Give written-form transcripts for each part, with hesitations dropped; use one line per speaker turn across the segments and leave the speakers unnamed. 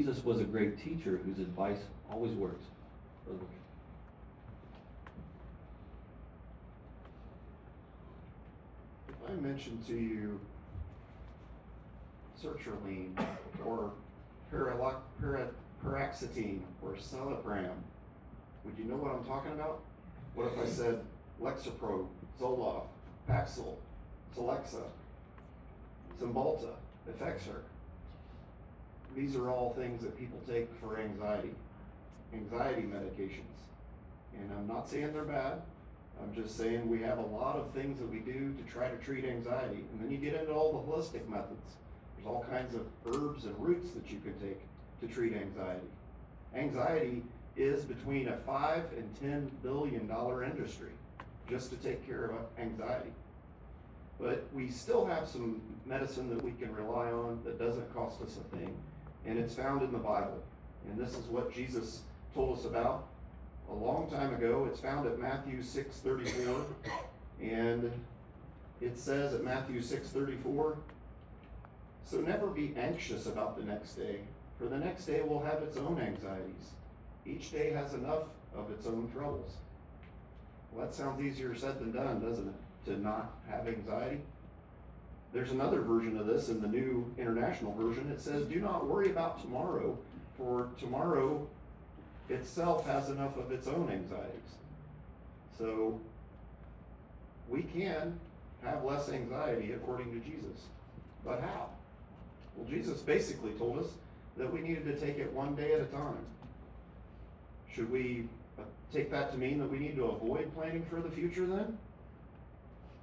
Jesus was a great teacher whose advice always works.
If I mention to you sertraline or paroxetine or Celebram, would you know what I'm talking about? What if I said Lexapro, Zoloft, Paxil, Celexa, Cymbalta, Effexor? These are all things that people take for anxiety medications. And I'm not saying they're bad. I'm just saying we have a lot of things that we do to try to treat anxiety. And then you get into all the holistic methods. There's all kinds of herbs and roots that you can take to treat anxiety. Anxiety is between a $5 and $10 billion industry just to take care of anxiety. But we still have some medicine that we can rely on that doesn't cost us a thing, and it's found in the Bible. And this is what Jesus told us about a long time ago. It's found at Matthew 6:34, and it says at Matthew 6:34, "So never be anxious about the next day, for the next day will have its own anxieties. Each day has enough of its own troubles." Well, that sounds easier said than done, doesn't it? To not have anxiety. There's another version of this in the New International Version. It says, "Do not worry about tomorrow, for tomorrow itself has enough of its own anxieties." So we can have less anxiety according to Jesus. But how? Well, Jesus basically told us that we needed to take it one day at a time. Should we take that to mean that we need to avoid planning for the future then?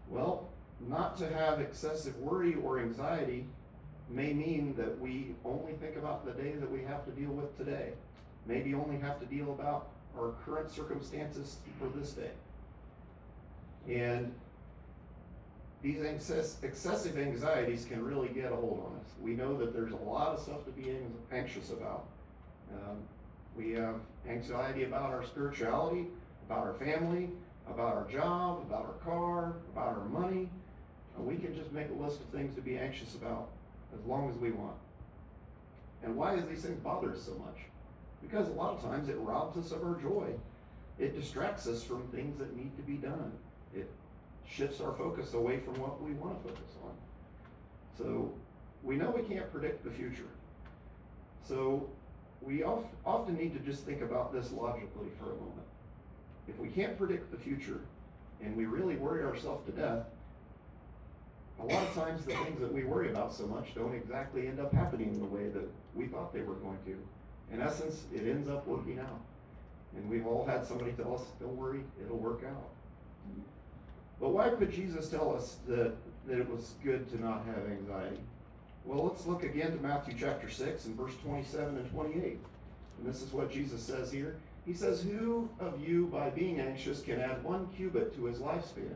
Well, not to have excessive worry or anxiety may mean that we only think about the day that we have to deal with today. Maybe only have to deal about our current circumstances for this day. And these excessive anxieties can really get a hold on us. We know that there's a lot of stuff to be anxious about. We have anxiety about our spirituality, about our family, about our job, about our car, about our money. We can just make a list of things to be anxious about as long as we want. And why does these things bother us so much? Because a lot of times it robs us of our joy. It distracts us from things that need to be done. It shifts our focus away from what we want to focus on. So we know we can't predict the future. So we often need to just think about this logically for a moment. If we can't predict the future and we really worry ourselves to death, a lot of times the things that we worry about so much don't exactly end up happening the way that we thought they were going to. In essence, it ends up working out. And we've all had somebody tell us, "Don't worry, it'll work out." But why could Jesus tell us that it was good to not have anxiety? Well, let's look again to Matthew chapter 6 and verse 27 and 28. And this is what Jesus says here. He says, "Who of you, by being anxious, can add 1 cubit to his lifespan?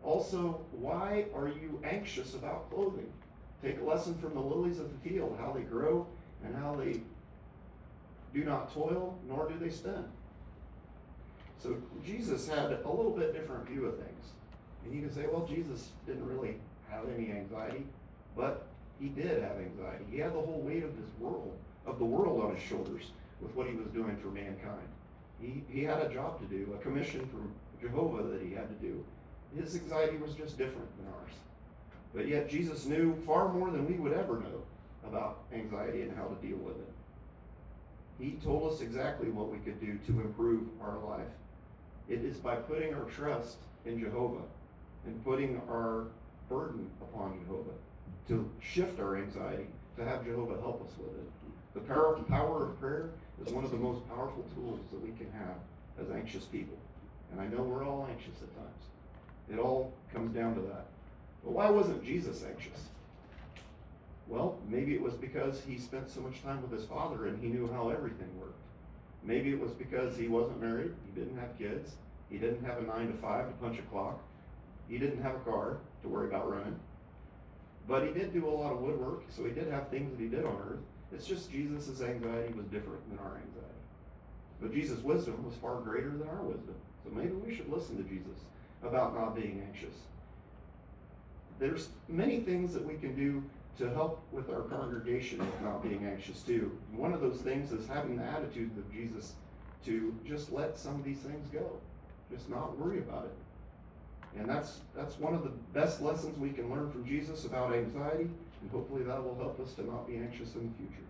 Also, why are you anxious about clothing? Take a lesson from the lilies of the field, how they grow and how they do not toil, nor do they spin." So Jesus had a little bit different view of things. And you can say, well, Jesus didn't really have any anxiety, but he did have anxiety. He had the whole weight of the world on his shoulders with what he was doing for mankind. He had a job to do, a commission from Jehovah that he had to do. His anxiety was just different than ours. But yet Jesus knew far more than we would ever know about anxiety and how to deal with it. He told us exactly what we could do to improve our life. It is by putting our trust in Jehovah and putting our burden upon Jehovah to shift our anxiety, to have Jehovah help us with it. The power of prayer is one of the most powerful tools that we can have as anxious people. And I know we're all anxious at times. It all comes down to that. But why wasn't Jesus anxious? Well, maybe it was because he spent so much time with his Father and he knew how everything worked. Maybe it was because he wasn't married, he didn't have kids, he didn't have a 9 to 5 to punch a clock, he didn't have a car to worry about running. But he did do a lot of woodwork, so he did have things that he did on earth. It's just Jesus' anxiety was different than our anxiety. But Jesus' wisdom was far greater than our wisdom. So maybe we should listen to Jesus about not being anxious. There's many things that we can do to help with our congregation with not being anxious too. And one of those things is having the attitude of Jesus to just let some of these things go, just not worry about it. And that's one of the best lessons we can learn from Jesus about anxiety, and hopefully that will help us to not be anxious in the future.